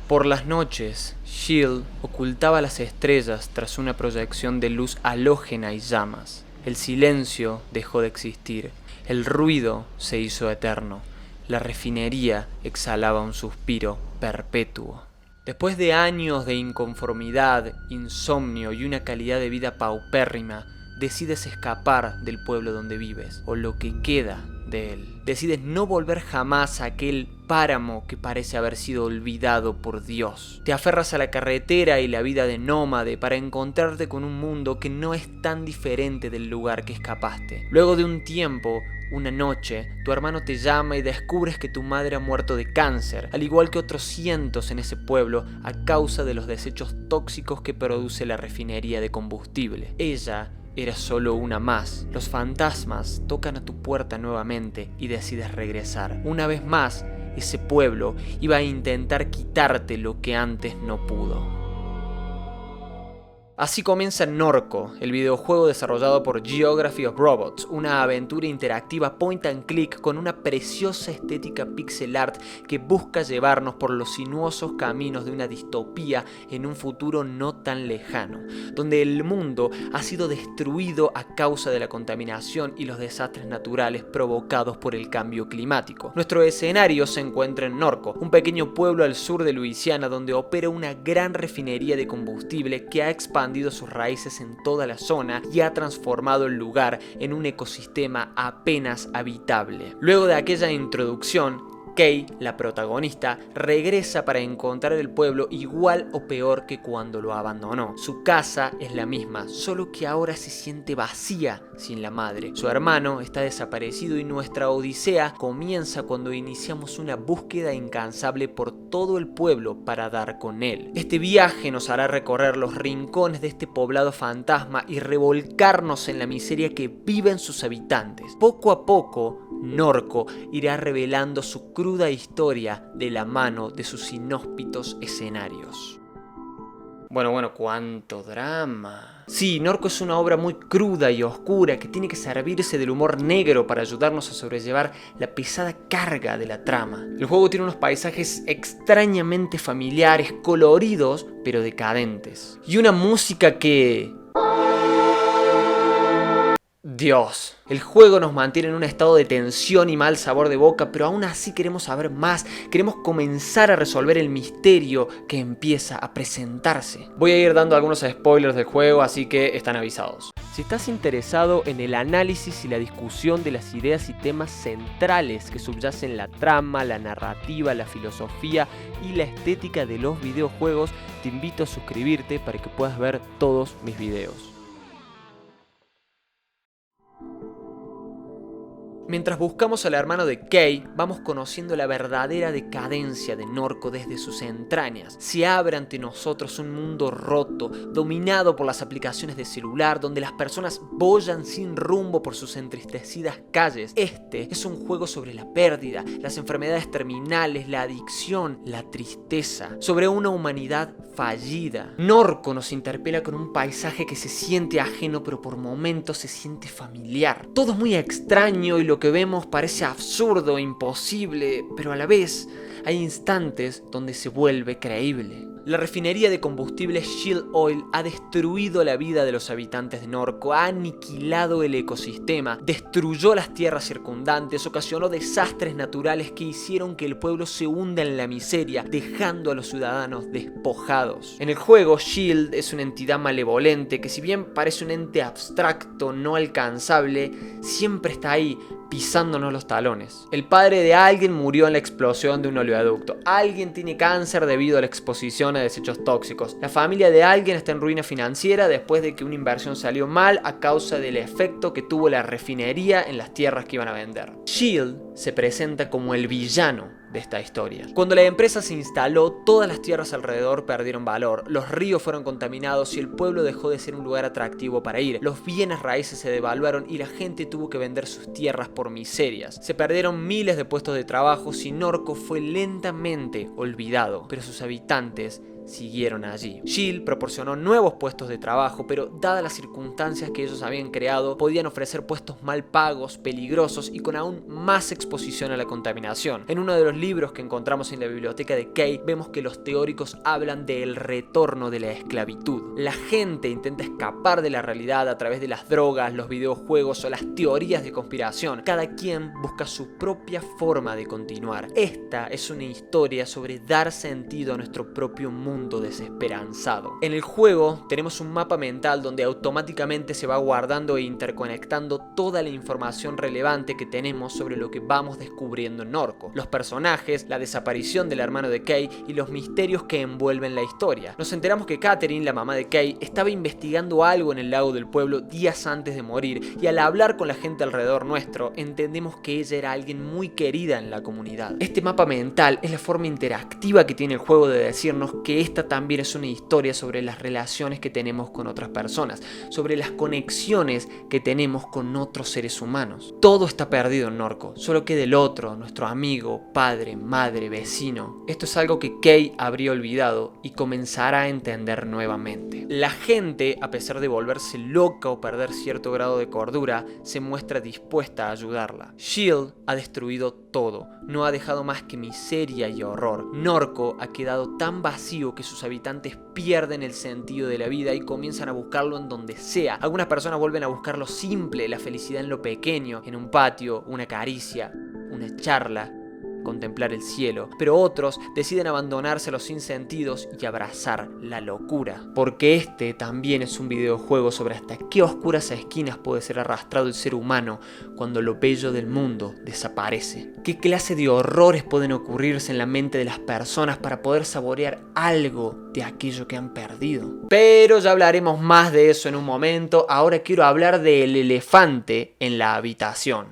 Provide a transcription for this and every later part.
Por las noches, Shield ocultaba las estrellas tras una proyección de luz halógena y llamas. El silencio dejó de existir, el ruido se hizo eterno, la refinería exhalaba un suspiro perpetuo. Después de años de inconformidad, insomnio y una calidad de vida paupérrima, decides escapar del pueblo donde vives, o lo que queda de él. Decides no volver jamás a aquel páramo que parece haber sido olvidado por Dios. Te aferras a la carretera y la vida de nómade para encontrarte con un mundo que no es tan diferente del lugar que escapaste. Luego de un tiempo, una noche, tu hermano te llama y descubres que tu madre ha muerto de cáncer, al igual que otros cientos en ese pueblo a causa de los desechos tóxicos que produce la refinería de combustible. Ella era solo una más. Los fantasmas tocan a tu puerta nuevamente y decides regresar. Una vez más, ese pueblo iba a intentar quitarte lo que antes no pudo. Así comienza Norco, el videojuego desarrollado por Geography of Robots, una aventura interactiva point and click con una preciosa estética pixel art que busca llevarnos por los sinuosos caminos de una distopía en un futuro no tan lejano, donde el mundo ha sido destruido a causa de la contaminación y los desastres naturales provocados por el cambio climático. Nuestro escenario se encuentra en Norco, un pequeño pueblo al sur de Luisiana donde opera una gran refinería de combustible que ha expandido sus raíces en toda la zona y ha transformado el lugar en un ecosistema apenas habitable. Luego de aquella introducción, Kay, la protagonista, regresa para encontrar el pueblo igual o peor que cuando lo abandonó. Su casa es la misma, solo que ahora se siente vacía sin la madre. Su hermano está desaparecido y nuestra odisea comienza cuando iniciamos una búsqueda incansable por todo el pueblo para dar con él. Este viaje nos hará recorrer los rincones de este poblado fantasma y revolcarnos en la miseria que viven sus habitantes. Poco a poco, Norco irá revelando su cruda historia de la mano de sus inhóspitos escenarios. Bueno, cuánto drama. Sí, Norco es una obra muy cruda y oscura que tiene que servirse del humor negro para ayudarnos a sobrellevar la pesada carga de la trama. El juego tiene unos paisajes extrañamente familiares, coloridos, pero decadentes. Y una música que... Dios, el juego nos mantiene en un estado de tensión y mal sabor de boca, pero aún así queremos saber más, queremos comenzar a resolver el misterio que empieza a presentarse. Voy a ir dando algunos spoilers del juego, así que están avisados. Si estás interesado en el análisis y la discusión de las ideas y temas centrales que subyacen la trama, la narrativa, la filosofía y la estética de los videojuegos, te invito a suscribirte para que puedas ver todos mis videos. Mientras buscamos al hermano de Kay, vamos conociendo la verdadera decadencia de Norco desde sus entrañas. Se abre ante nosotros un mundo roto, dominado por las aplicaciones de celular, donde las personas bollan sin rumbo por sus entristecidas calles. Este es un juego sobre la pérdida, las enfermedades terminales, la adicción, la tristeza, sobre una humanidad fallida. Norco nos interpela con un paisaje que se siente ajeno, pero por momentos se siente familiar. Todo es muy extraño y lo que vemos parece absurdo, imposible, pero a la vez hay instantes donde se vuelve creíble. La refinería de combustible Shield Oil ha destruido la vida de los habitantes de Norco, ha aniquilado el ecosistema, destruyó las tierras circundantes, ocasionó desastres naturales que hicieron que el pueblo se hunda en la miseria, dejando a los ciudadanos despojados. En el juego, Shield es una entidad malevolente que, si bien parece un ente abstracto, no alcanzable, siempre está ahí, pisándonos los talones. El padre de alguien murió en la explosión de un oleoducto. Alguien tiene cáncer debido a la exposición a desechos tóxicos. La familia de alguien está en ruina financiera después de que una inversión salió mal a causa del efecto que tuvo la refinería en las tierras que iban a vender. Shield se presenta como el villano de esta historia. Cuando la empresa se instaló, todas las tierras alrededor perdieron valor, los ríos fueron contaminados y el pueblo dejó de ser un lugar atractivo para ir. Los bienes raíces se devaluaron y la gente tuvo que vender sus tierras por miserias. Se perdieron miles de puestos de trabajo y Norco fue lentamente olvidado, pero sus habitantes siguieron allí. Shield proporcionó nuevos puestos de trabajo, pero dadas las circunstancias que ellos habían creado, podían ofrecer puestos mal pagos, peligrosos y con aún más exposición a la contaminación. En uno de los libros que encontramos en la biblioteca de Kay, vemos que los teóricos hablan del retorno de la esclavitud. La gente intenta escapar de la realidad a través de las drogas, los videojuegos o las teorías de conspiración. Cada quien busca su propia forma de continuar. Esta es una historia sobre dar sentido a nuestro propio mundo desesperanzado. En el juego tenemos un mapa mental donde automáticamente se va guardando e interconectando toda la información relevante que tenemos sobre lo que vamos descubriendo en Norco. Los personajes, la desaparición del hermano de Kay y los misterios que envuelven la historia. Nos enteramos que Catherine, la mamá de Kay, estaba investigando algo en el lago del pueblo días antes de morir, y al hablar con la gente alrededor nuestro, entendemos que ella era alguien muy querida en la comunidad. Este mapa mental es la forma interactiva que tiene el juego de decirnos que esta también es una historia sobre las relaciones que tenemos con otras personas, sobre las conexiones que tenemos con otros seres humanos. Todo está perdido en Norco, solo queda el otro, nuestro amigo, padre, madre, vecino. Esto es algo que Kay habría olvidado y comenzará a entender nuevamente. La gente, a pesar de volverse loca o perder cierto grado de cordura, se muestra dispuesta a ayudarla. Shield ha destruido todo, no ha dejado más que miseria y horror. Norco ha quedado tan vacío que sus habitantes pierden el sentido de la vida y comienzan a buscarlo en donde sea. Algunas personas vuelven a buscar lo simple, la felicidad en lo pequeño, en un patio, una caricia, una charla, contemplar el cielo, pero otros deciden abandonarse a los sinsentidos y abrazar la locura, porque este también es un videojuego sobre hasta qué oscuras esquinas puede ser arrastrado el ser humano cuando lo bello del mundo desaparece. ¿Qué clase de horrores pueden ocurrirse en la mente de las personas para poder saborear algo de aquello que han perdido? Pero ya hablaremos más de eso en un momento. Ahora quiero hablar del elefante en la habitación.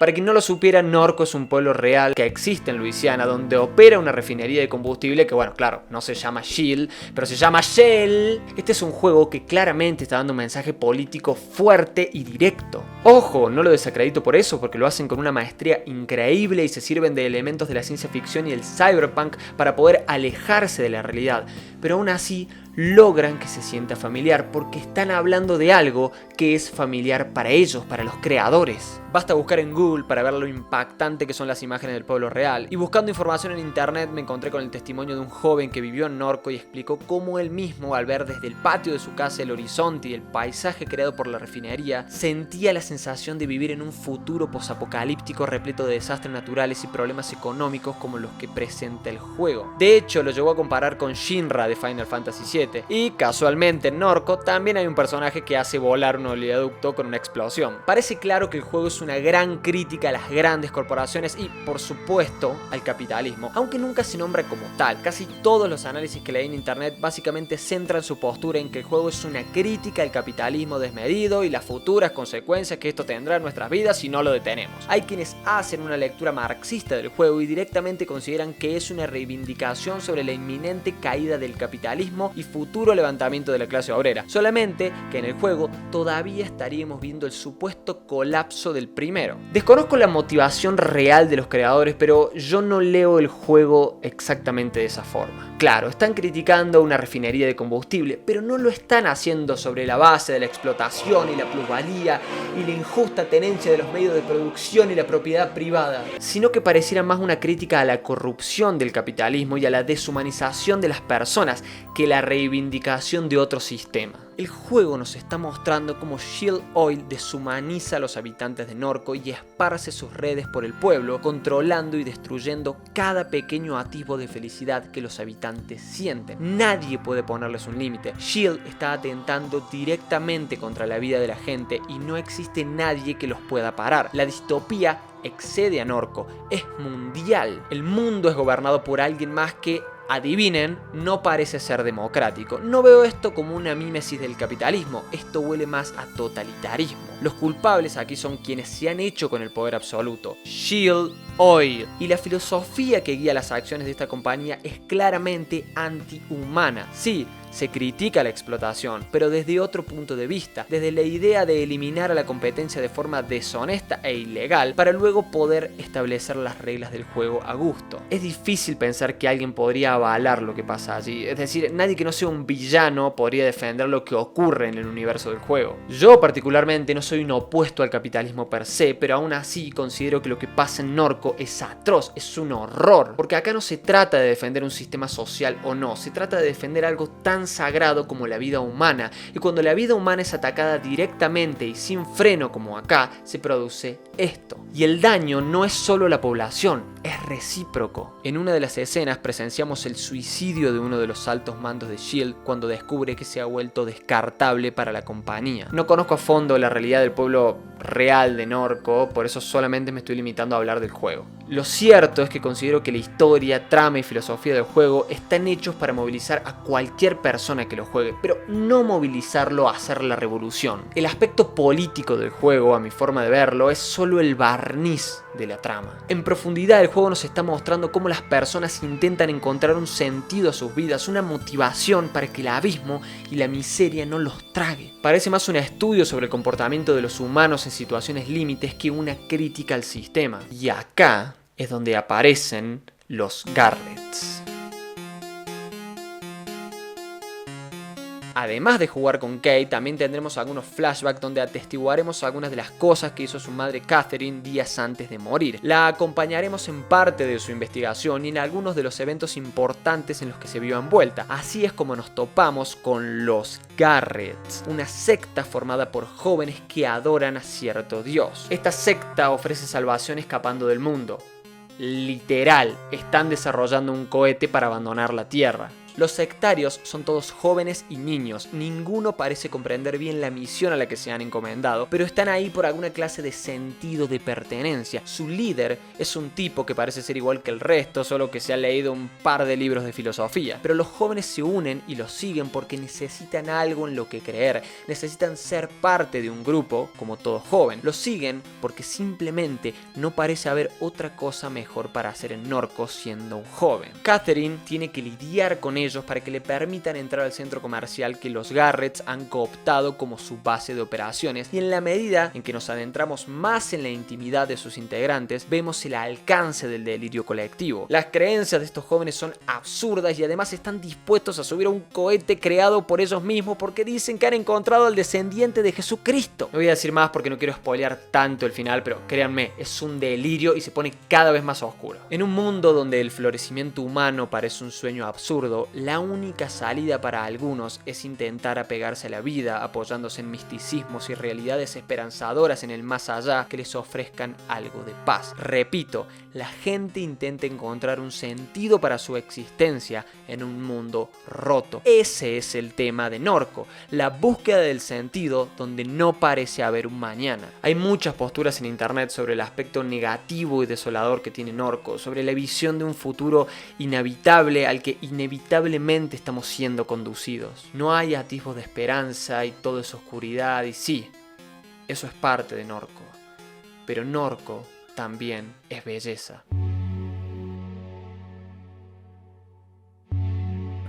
Para quien no lo supiera, Norco es un pueblo real que existe en Luisiana, donde opera una refinería de combustible que, bueno, claro, no se llama Shield, pero se llama Shell. Este es un juego que claramente está dando un mensaje político fuerte y directo. Ojo, no lo desacredito por eso, porque lo hacen con una maestría increíble y se sirven de elementos de la ciencia ficción y el cyberpunk para poder alejarse de la realidad. Pero aún así, logran que se sienta familiar porque están hablando de algo que es familiar para ellos, para los creadores. Basta buscar en Google para ver lo impactante que son las imágenes del pueblo real. Y buscando información en internet me encontré con el testimonio de un joven que vivió en Norco y explicó cómo él mismo, al ver desde el patio de su casa el horizonte y el paisaje creado por la refinería, sentía la sensación de vivir en un futuro posapocalíptico repleto de desastres naturales y problemas económicos como los que presenta el juego. De hecho, lo llevó a comparar con Shinra de Final Fantasy VII. Y casualmente en Norco también hay un personaje que hace volar un oleoducto con una explosión. Parece claro que el juego es una gran crítica a las grandes corporaciones y, por supuesto, al capitalismo, aunque nunca se nombra como tal. Casi todos los análisis que leí en internet básicamente centran su postura en que el juego es una crítica al capitalismo desmedido y las futuras consecuencias que esto tendrá en nuestras vidas si no lo detenemos. Hay quienes hacen una lectura marxista del juego y directamente consideran que es una reivindicación sobre la inminente caída del capitalismo y futuro levantamiento de la clase obrera, solamente que en el juego todavía estaríamos viendo el supuesto colapso del primero. Desconozco la motivación real de los creadores, pero yo no leo el juego exactamente de esa forma. Claro, están criticando una refinería de combustible, pero no lo están haciendo sobre la base de la explotación y la plusvalía y la injusta tenencia de los medios de producción y la propiedad privada, sino que pareciera más una crítica a la corrupción del capitalismo y a la deshumanización de las personas que la reivindicación de otro sistema. El juego nos está mostrando cómo Shield Oil deshumaniza a los habitantes de Norco y esparce sus redes por el pueblo, controlando y destruyendo cada pequeño atisbo de felicidad que los habitantes sienten. Nadie puede ponerles un límite. Shield está atentando directamente contra la vida de la gente y no existe nadie que los pueda parar. La distopía excede a Norco, es mundial. El mundo es gobernado por alguien más que, adivinen, no parece ser democrático. No veo esto como una mímesis del capitalismo, esto huele más a totalitarismo. Los culpables aquí son quienes se han hecho con el poder absoluto, Shield Oil. Y la filosofía que guía las acciones de esta compañía es claramente antihumana. Sí, se critica la explotación, pero desde otro punto de vista, desde la idea de eliminar a la competencia de forma deshonesta e ilegal para luego poder establecer las reglas del juego a gusto. Es difícil pensar que alguien podría avalar lo que pasa allí, es decir, nadie que no sea un villano podría defender lo que ocurre en el universo del juego. Yo particularmente no soy un opuesto al capitalismo per se, pero aún así considero que lo que pasa en Norco es atroz, es un horror, porque acá no se trata de defender un sistema social o no, se trata de defender algo tan sagrado como la vida humana, y cuando la vida humana es atacada directamente y sin freno como acá, se produce esto. Y el daño no es solo la población, es recíproco. En una de las escenas presenciamos el suicidio de uno de los altos mandos de S.H.I.E.L.D. cuando descubre que se ha vuelto descartable para la compañía. No conozco a fondo la realidad del pueblo real de Norco, por eso solamente me estoy limitando a hablar del juego. Lo cierto es que considero que la historia, trama y filosofía del juego están hechos para movilizar a cualquier persona que lo juegue, pero no movilizarlo a hacer la revolución. El aspecto político del juego, a mi forma de verlo, es solo el barniz de la trama. En profundidad el juego nos está mostrando cómo las personas intentan encontrar un sentido a sus vidas, una motivación para que el abismo y la miseria no los trague. Parece más un estudio sobre el comportamiento de los humanos en situaciones límites que una crítica al sistema. Y acá es donde aparecen los Garretts. Además de jugar con Kate, también tendremos algunos flashbacks donde atestiguaremos algunas de las cosas que hizo su madre Catherine días antes de morir. La acompañaremos en parte de su investigación y en algunos de los eventos importantes en los que se vio envuelta. Así es como nos topamos con los Garretts, una secta formada por jóvenes que adoran a cierto dios. Esta secta ofrece salvación escapando del mundo. Literal, están desarrollando un cohete para abandonar la Tierra. Los sectarios son todos jóvenes y niños, ninguno parece comprender bien la misión a la que se han encomendado, pero están ahí por alguna clase de sentido de pertenencia. Su líder es un tipo que parece ser igual que el resto, solo que se ha leído un par de libros de filosofía. Pero los jóvenes se unen y los siguen porque necesitan algo en lo que creer, necesitan ser parte de un grupo, como todo joven. Los siguen porque simplemente no parece haber otra cosa mejor para hacer en Norco siendo un joven. Catherine tiene que lidiar con ellos para que le permitan entrar al centro comercial que los Garretts han cooptado como su base de operaciones, y en la medida en que nos adentramos más en la intimidad de sus integrantes, vemos el alcance del delirio colectivo. Las creencias de estos jóvenes son absurdas y además están dispuestos a subir a un cohete creado por ellos mismos porque dicen que han encontrado al descendiente de Jesucristo. No voy a decir más porque no quiero spoilear tanto el final, pero créanme, es un delirio y se pone cada vez más oscuro. En un mundo donde el florecimiento humano parece un sueño absurdo, la única salida para algunos es intentar apegarse a la vida, apoyándose en misticismos y realidades esperanzadoras en el más allá que les ofrezcan algo de paz. Repito, la gente intenta encontrar un sentido para su existencia en un mundo roto. Ese es el tema de Norco, la búsqueda del sentido donde no parece haber un mañana. Hay muchas posturas en internet sobre el aspecto negativo y desolador que tiene Norco, sobre la visión de un futuro inhabitable al que inevitablemente estamos siendo conducidos. No hay atisbos de esperanza y todo es oscuridad, y sí, eso es parte de Norco. Pero Norco también es belleza.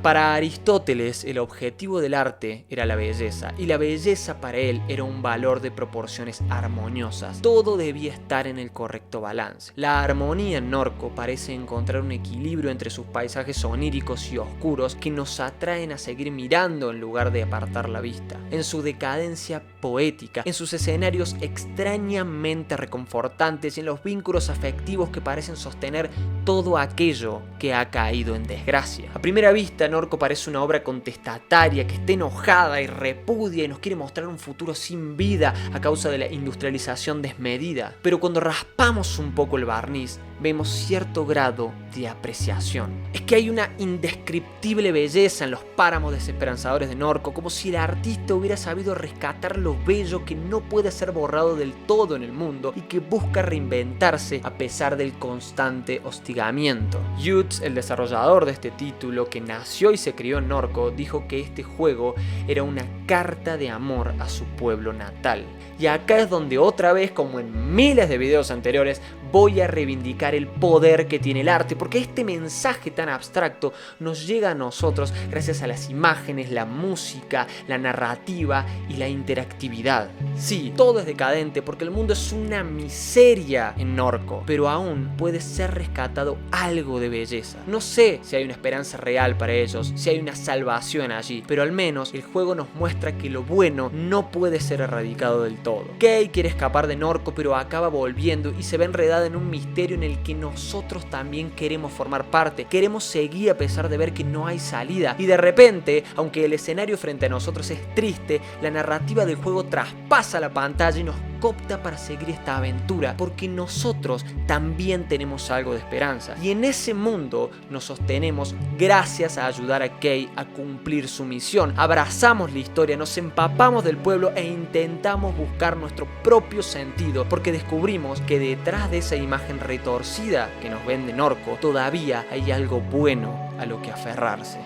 Para Aristóteles, el objetivo del arte era la belleza, y la belleza para él era un valor de proporciones armoniosas. Todo debía estar en el correcto balance. La armonía en Norco parece encontrar un equilibrio entre sus paisajes oníricos y oscuros que nos atraen a seguir mirando en lugar de apartar la vista. En su decadencia poética, en sus escenarios extrañamente reconfortantes y en los vínculos afectivos que parecen sostener todo aquello que ha caído en desgracia. A primera vista, Norco parece una obra contestataria que está enojada y repudia y nos quiere mostrar un futuro sin vida a causa de la industrialización desmedida. Pero cuando raspamos un poco el barniz, vemos cierto grado de apreciación. Es que hay una indescriptible belleza en los páramos desesperanzadores de Norco, como si el artista hubiera sabido rescatar lo bello que no puede ser borrado del todo en el mundo y que busca reinventarse a pesar del constante hostigamiento. Utz, el desarrollador de este título, que nació y se crió en Norco, dijo que este juego era una carta de amor a su pueblo natal. Y acá es donde otra vez, como en miles de videos anteriores, voy a reivindicar el poder que tiene el arte, porque este mensaje tan abstracto nos llega a nosotros gracias a las imágenes, la música, la narrativa y la interactividad. Sí, todo es decadente porque el mundo es una miseria en Norco, pero aún puede ser rescatado algo de belleza. No sé si hay una esperanza real para ellos, si hay una salvación allí, pero al menos el juego nos muestra que lo bueno no puede ser erradicado del todo. Kay quiere escapar de Norco, pero acaba volviendo y se ve enredada en un misterio en el que nosotros también queremos formar parte. Queremos seguir a pesar de ver que no hay salida. Y de repente, aunque el escenario frente a nosotros es triste, la narrativa del juego traspasa la pantalla y nos coopta para seguir esta aventura, porque nosotros también tenemos algo de esperanza. Y en ese mundo nos sostenemos gracias a ayudar a Kay a cumplir su misión. Abrazamos la historia, nos empapamos del pueblo e intentamos buscar nuestro propio sentido, porque descubrimos que detrás de esa imagen retorcida que nos vende Norco, todavía hay algo bueno a lo que aferrarse.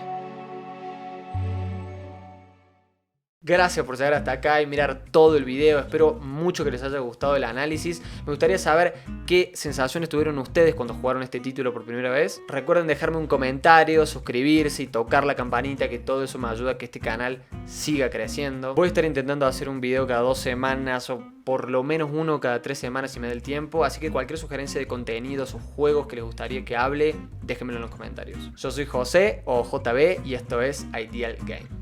Gracias por llegar hasta acá y mirar todo el video. Espero mucho que les haya gustado el análisis. Me gustaría saber qué sensaciones tuvieron ustedes cuando jugaron este título por primera vez. Recuerden dejarme un comentario, suscribirse y tocar la campanita, que todo eso me ayuda a que este canal siga creciendo. Voy a estar intentando hacer un video cada 2 semanas o por lo menos uno cada 3 semanas si me da el tiempo. Así que cualquier sugerencia de contenidos o juegos que les gustaría que hable, déjenmelo en los comentarios. Yo soy José o JB y esto es Ideal Game.